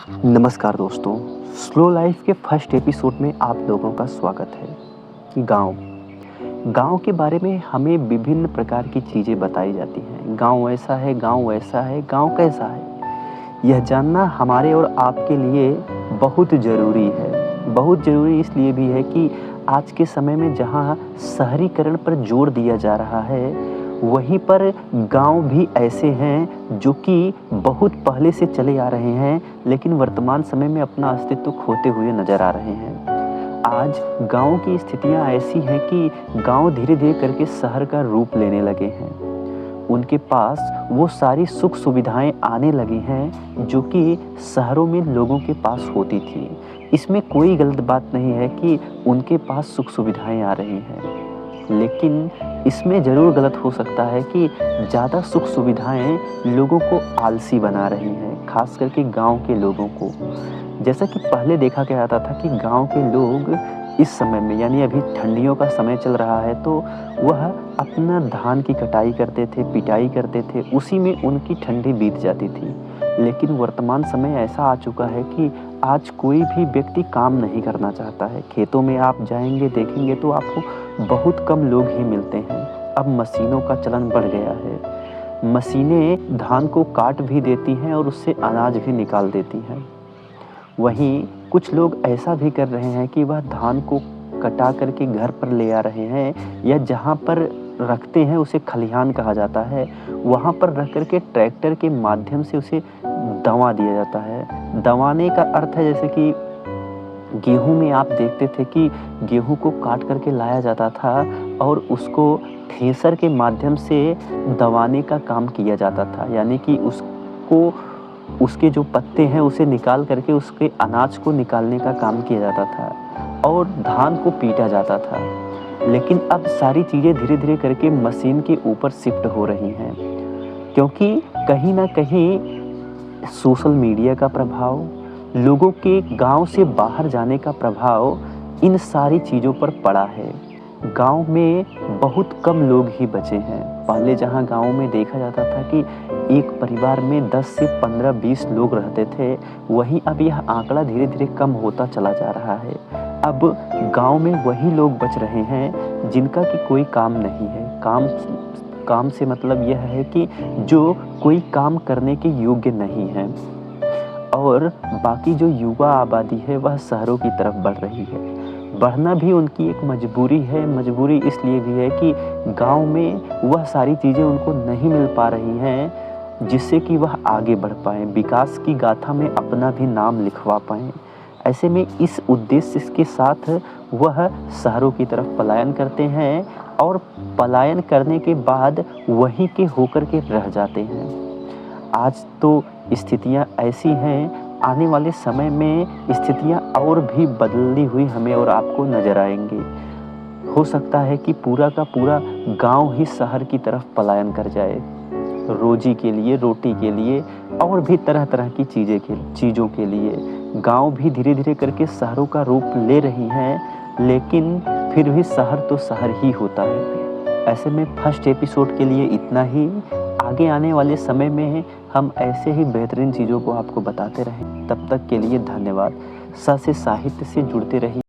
नमस्कार दोस्तों, slow life के फर्स्ट एपिसोड में आप लोगों का स्वागत है। गाँव के बारे में हमें विभिन्न प्रकार की चीज़ें बताई जाती हैं। गाँव ऐसा है, गाँव वैसा है, गाँव कैसा है? यह जानना हमारे और आपके लिए बहुत ज़रूरी है। बहुत ज़रूरी इसलिए भी है कि आज के समय में जहाँ शहरीकरण पर जोर दिया जा रहा है, वहीं पर गाँव भी ऐसे हैं जो कि बहुत पहले से चले आ रहे हैं, लेकिन वर्तमान समय में अपना अस्तित्व खोते हुए नज़र आ रहे हैं। आज गाँव की स्थितियाँ ऐसी हैं कि गाँव धीरे-धीरे करके शहर का रूप लेने लगे हैं। उनके पास वो सारी सुख सुविधाएँ आने लगी हैं जो कि शहरों में लोगों के पास होती थी। इसमें कोई गलत बात नहीं है कि उनके पास सुख सुविधाएँ आ रही हैं। लेकिन इसमें ज़रूर गलत हो सकता है कि ज़्यादा सुख सुविधाएँ लोगों को आलसी बना रही हैं, ख़ास करके गाँव के लोगों को। जैसा कि पहले देखा गया जाता था कि गाँव के लोग इस समय में यानी अभी ठंडियों का समय चल रहा है तो वह अपना धान की कटाई करते थे, पिटाई करते थे, उसी में उनकी ठंडी बीत जाती थी। लेकिन वर्तमान समय ऐसा आ चुका है कि आज कोई भी व्यक्ति काम नहीं करना चाहता है। खेतों में आप जाएँगे, देखेंगे तो आपको बहुत कम लोग ही मिलते हैं। अब मशीनों का चलन बढ़ गया है। मशीनें धान को काट भी देती हैं और उससे अनाज भी निकाल देती हैं। वहीं कुछ लोग ऐसा भी कर रहे हैं कि वह धान को कटा करके घर पर ले आ रहे हैं या जहाँ पर रखते हैं उसे खलिहान कहा जाता है, वहाँ पर रख कर के ट्रैक्टर के माध्यम से उसे दवा दिया जाता है। दवाने का अर्थ है जैसे कि गेहूँ में आप देखते थे कि गेहूँ को काट कर के लाया जाता था और उसको थ्रेसर के माध्यम से दबाने का काम किया जाता था। यानी कि उसको उसके जो पत्ते हैं उसे निकाल करके उसके अनाज को निकालने का काम किया जाता था और धान को पीटा जाता था। लेकिन अब सारी चीज़ें धीरे-धीरे करके मशीन के ऊपर शिफ्ट हो रही हैं, क्योंकि कहीं न कहीं सोशल मीडिया का प्रभाव, लोगों के गाँव से बाहर जाने का प्रभाव इन सारी चीज़ों पर पड़ा है। गाँव में बहुत कम लोग ही बचे हैं। पहले जहाँ गाँव में देखा जाता था कि एक परिवार में 10 से 15-20 लोग रहते थे, वहीं अब यह आंकड़ा धीरे-धीरे कम होता चला जा रहा है। अब गाँव में वही लोग बच रहे हैं जिनका कि कोई काम नहीं है। काम से मतलब यह है कि जो कोई काम करने के योग्य नहीं हैं और बाकी जो युवा आबादी है वह शहरों की तरफ बढ़ रही है। बढ़ना भी उनकी एक मजबूरी है। मजबूरी इसलिए भी है कि गाँव में वह सारी चीज़ें उनको नहीं मिल पा रही हैं जिससे कि वह आगे बढ़ पाएँ, विकास की गाथा में अपना भी नाम लिखवा पाएँ। ऐसे में इस उद्देश्य के साथ वह शहरों की तरफ पलायन करते हैं और पलायन करने के बाद वहीं के होकर के रह जाते हैं। आज तो स्थितियाँ ऐसी हैं, आने वाले समय में स्थितियाँ और भी बदलती हुई हमें और आपको नज़र आएँगी। हो सकता है कि पूरा का पूरा गाँव ही शहर की तरफ पलायन कर जाए, रोज़ी के लिए, रोटी के लिए और भी तरह-तरह की चीज़ों के लिए। गाँव भी धीरे-धीरे करके शहरों का रूप ले रही हैं, लेकिन फिर भी शहर तो शहर ही होता है। ऐसे में फर्स्ट एपिसोड के लिए इतना ही। आगे आने वाले समय में हम ऐसे ही बेहतरीन चीज़ों को आपको बताते रहें। तब तक के लिए धन्यवाद। स से साहित्य से जुड़ते रहिए।